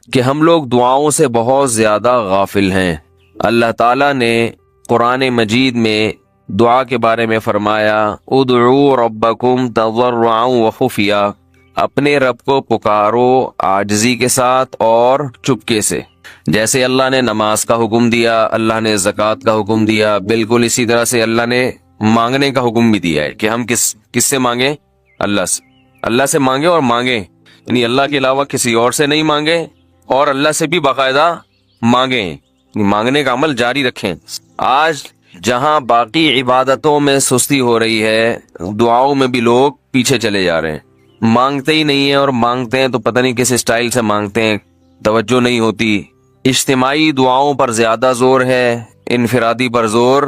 کہ ہم لوگ دعاؤں سے بہت زیادہ غافل ہیں۔ اللہ تعالیٰ نے قرآن مجید میں دعا کے بارے میں فرمایا ادعوا ربکم تضرعا وخفیا، اپنے رب کو پکارو عاجزی کے ساتھ اور چپکے سے۔ جیسے اللہ نے نماز کا حکم دیا، اللہ نے زکوٰۃ کا حکم دیا، بالکل اسی طرح سے اللہ نے مانگنے کا حکم بھی دیا ہے کہ ہم کس سے مانگیں؟ اللہ سے مانگیں، اور مانگیں یعنی اللہ کے علاوہ کسی اور سے نہیں مانگیں، اور اللہ سے بھی باقاعدہ مانگیں، مانگنے کا عمل جاری رکھیں۔ آج جہاں باقی عبادتوں میں سستی ہو رہی ہے، دعاؤں میں بھی لوگ پیچھے چلے جا رہے ہیں، مانگتے ہی نہیں ہیں، اور مانگتے ہیں تو پتہ نہیں کس اسٹائل سے مانگتے ہیں، توجہ نہیں ہوتی۔ اجتماعی دعاؤں پر زیادہ زور ہے، انفرادی پر زور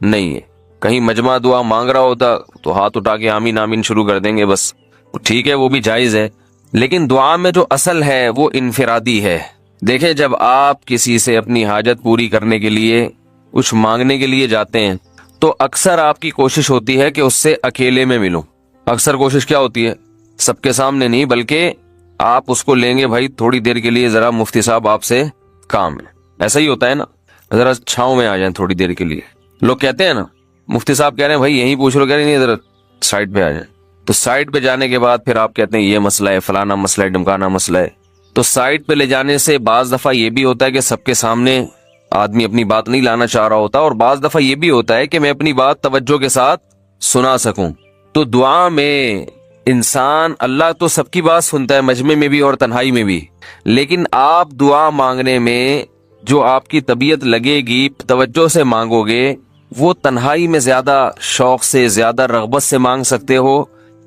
نہیں ہے۔ کہیں مجمع دعا مانگ رہا ہوتا تو ہاتھ اٹھا کے آمین آمین شروع کر دیں گے، بس ٹھیک ہے، وہ بھی جائز ہے، لیکن دعا میں جو اصل ہے وہ انفرادی ہے۔ دیکھیں، جب آپ کسی سے اپنی حاجت پوری کرنے کے لیے کچھ مانگنے کے لیے جاتے ہیں تو اکثر آپ کی کوشش ہوتی ہے کہ اس سے اکیلے میں ملوں۔ اکثر کوشش کیا ہوتی ہے؟ سب کے سامنے نہیں، بلکہ آپ اس کو لیں گے، بھائی تھوڑی دیر کے لیے ذرا مفتی صاحب آپ سے کام ہے، ایسا ہی ہوتا ہے نا، ذرا چھاؤں میں آ جائیں تھوڑی دیر کے لیے، لوگ کہتے ہیں نا، مفتی صاحب کہہ رہے ہیں بھائی یہیں پوچھ لو، کہہ رہے نہیں ذرا سائڈ پہ آ جائیں، تو سائڈ پہ جانے کے بعد پھر آپ کہتے ہیں یہ مسئلہ ہے، فلانا مسئلہ ہے، ڈمکانا مسئلہ ہے۔ تو سائڈ پہ لے جانے سے بعض دفعہ یہ بھی ہوتا ہے کہ سب کے سامنے آدمی اپنی بات نہیں لانا چاہ رہا ہوتا، اور بعض دفعہ یہ بھی ہوتا ہے کہ میں اپنی بات توجہ کے ساتھ سنا سکوں۔ تو دعا میں انسان، اللہ تو سب کی بات سنتا ہے، مجمع میں بھی اور تنہائی میں بھی، لیکن آپ دعا مانگنے میں جو آپ کی طبیعت لگے گی، توجہ سے مانگو گے، وہ تنہائی میں زیادہ شوق سے، زیادہ رغبت سے مانگ سکتے ہو۔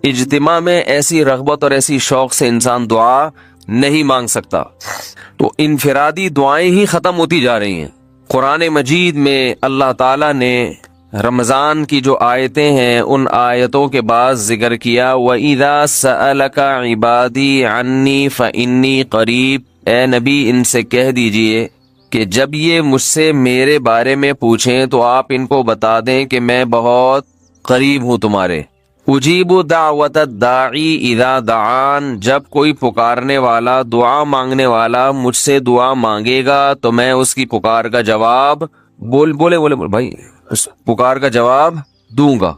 اجتماع میں ایسی رغبت اور ایسی شوق سے انسان دعا نہیں مانگ سکتا۔ تو انفرادی دعائیں ہی ختم ہوتی جا رہی ہیں۔ قرآن مجید میں اللہ تعالیٰ نے رمضان کی جو آیتیں ہیں ان آیتوں کے بعد ذکر کیا وَإِذَا سَأَلَكَ عِبَادِي عَنِّي فَإِنِّي قَرِيب، اے نبی ان سے کہہ دیجئے کہ جب یہ مجھ سے میرے بارے میں پوچھیں تو آپ ان کو بتا دیں کہ میں بہت قریب ہوں تمہارے۔ اجیب دعوت الداعی اذا دعان، جب کوئی پکارنے والا، دعا مانگنے والا مجھ سے دعا مانگے گا تو میں اس کی پکار کا جواب بولے بھائی اس پکار کا جواب دوں گا۔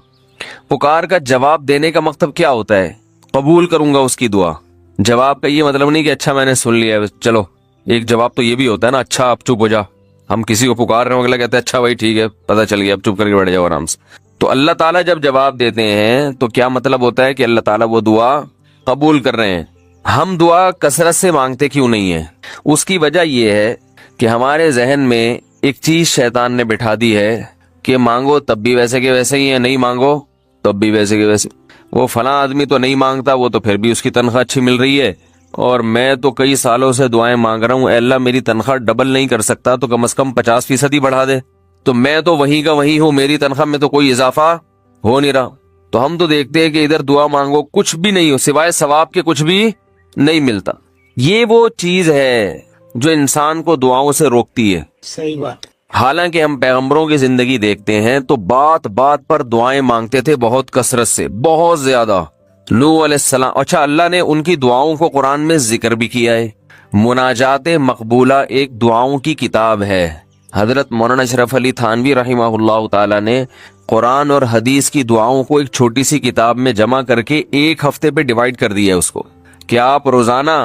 پکار کا جواب دینے کا مطلب کیا ہوتا ہے؟ قبول کروں گا اس کی دعا۔ جواب کا یہ مطلب نہیں کہ اچھا میں نے سن لیا ہے چلو، ایک جواب تو یہ بھی ہوتا ہے نا، اچھا اب چپ ہو جا، ہم کسی کو پکار رہے ہوں اگلا کہتے ہیں اچھا بھائی ٹھیک ہے پتہ چل گیا، اب چپ کر کے بیٹھ جاؤ آرام سے۔ تو اللہ تعالیٰ جب جواب دیتے ہیں تو کیا مطلب ہوتا ہے کہ اللہ تعالیٰ وہ دعا قبول کر رہے ہیں۔ ہم دعا کثرت سے مانگتے کیوں نہیں ہیں؟ اس کی وجہ یہ ہے کہ ہمارے ذہن میں ایک چیز شیطان نے بٹھا دی ہے کہ مانگو تب بھی ویسے کے ویسے ہی ہیں، نہیں مانگو تب بھی ویسے کے ویسے۔ وہ فلاں آدمی تو نہیں مانگتا، وہ تو پھر بھی اس کی تنخواہ اچھی مل رہی ہے، اور میں تو کئی سالوں سے دعائیں مانگ رہا ہوں، اے اللہ میری تنخواہ ڈبل نہیں کر سکتا تو کم از کم 50% ہی بڑھا دے، تو میں تو وہیں کا وہیں ہوں، میری تنخواہ میں تو کوئی اضافہ ہو نہیں رہا۔ تو ہم تو دیکھتے ہیں کہ ادھر دعا مانگو کچھ بھی نہیں ہو، سوائے ثواب کے کچھ بھی نہیں ملتا۔ یہ وہ چیز ہے جو انسان کو دعاؤں سے روکتی ہے۔ صحیح بات۔ حالانکہ ہم پیغمبروں کی زندگی دیکھتے ہیں تو بات بات پر دعائیں مانگتے تھے، بہت کثرت سے، بہت زیادہ۔ نوح علیہ السلام، اچھا اللہ نے ان کی دعاؤں کو قرآن میں ذکر بھی کیا ہے۔ مناجات مقبولہ ایک دعاؤں کی کتاب ہے۔ حضرت مولانا اشرف علی تھانوی رحمہ اللہ تعالی نے قرآن اور حدیث کی دعاؤں کو ایک چھوٹی سی کتاب میں جمع کر کے ایک ہفتے پہ ڈیوائیڈ کر دیا ہے اس کو، کہ آپ روزانہ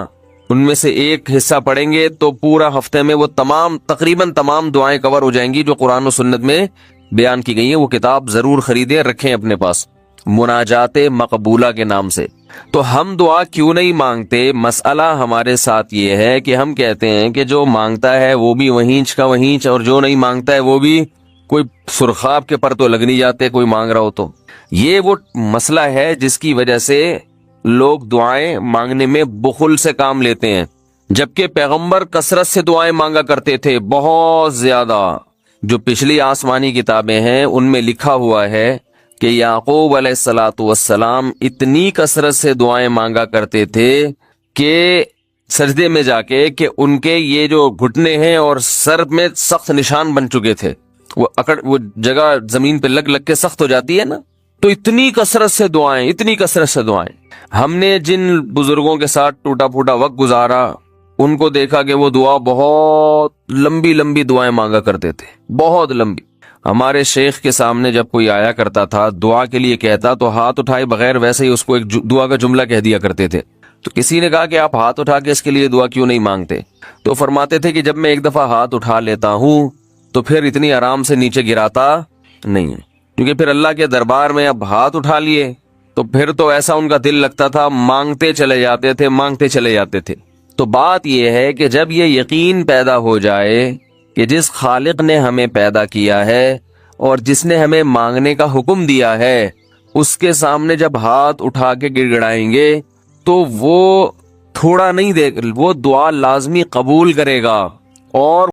ان میں سے ایک حصہ پڑھیں گے تو پورا ہفتے میں وہ تقریباً تمام دعائیں کور ہو جائیں گی جو قرآن و سنت میں بیان کی گئی ہیں۔ وہ کتاب ضرور خریدیں، رکھیں اپنے پاس، مناجات مقبولہ کے نام سے۔ تو ہم دعا کیوں نہیں مانگتے؟ مسئلہ ہمارے ساتھ یہ ہے کہ ہم کہتے ہیں کہ جو مانگتا ہے وہ بھی وہینچ کا وہینچ، اور جو نہیں مانگتا ہے وہ بھی کوئی سرخاب کے پر تو لگ نہیں جاتے کوئی مانگ رہا ہو تو۔ یہ وہ مسئلہ ہے جس کی وجہ سے لوگ دعائیں مانگنے میں بخل سے کام لیتے ہیں، جبکہ پیغمبر کثرت سے دعائیں مانگا کرتے تھے، بہت زیادہ۔ جو پچھلی آسمانی کتابیں ہیں ان میں لکھا ہوا ہے کہ یعقوب علیہ الصلاۃ والسلام اتنی کثرت سے دعائیں مانگا کرتے تھے کہ سجدے میں جا کے کہ ان کے یہ جو گھٹنے ہیں اور سر میں سخت نشان بن چکے تھے، وہ جگہ زمین پہ لگ کے سخت ہو جاتی ہے نا، تو اتنی کثرت سے دعائیں، اتنی کثرت سے دعائیں۔ ہم نے جن بزرگوں کے ساتھ ٹوٹا پھوٹا وقت گزارا ان کو دیکھا کہ وہ دعا بہت لمبی لمبی دعائیں مانگا کرتے تھے، بہت لمبی۔ ہمارے شیخ کے سامنے جب کوئی آیا کرتا تھا دعا کے لیے کہتا تو ہاتھ اٹھائے بغیر ویسے ہی اس کو ایک دعا کا جملہ کہہ دیا کرتے تھے۔ تو کسی نے کہا کہ آپ ہاتھ اٹھا کے اس کے لیے دعا کیوں نہیں مانگتے؟ تو فرماتے تھے کہ جب میں ایک دفعہ ہاتھ اٹھا لیتا ہوں تو پھر اتنی آرام سے نیچے گراتا نہیں ہے، کیونکہ پھر اللہ کے دربار میں اب ہاتھ اٹھا لیے تو پھر تو ایسا ان کا دل لگتا تھا، مانگتے چلے جاتے تھے، مانگتے چلے جاتے تھے۔ تو بات یہ ہے کہ جب یہ یقین پیدا ہو جائے کہ جس خالق نے ہمیں پیدا کیا ہے اور جس نے ہمیں مانگنے کا حکم دیا ہے، اس کے سامنے جب ہاتھ اٹھا کے گڑ گڑائیں گے تو وہ تھوڑا نہیں وہ دعا لازمی قبول کرے گا اور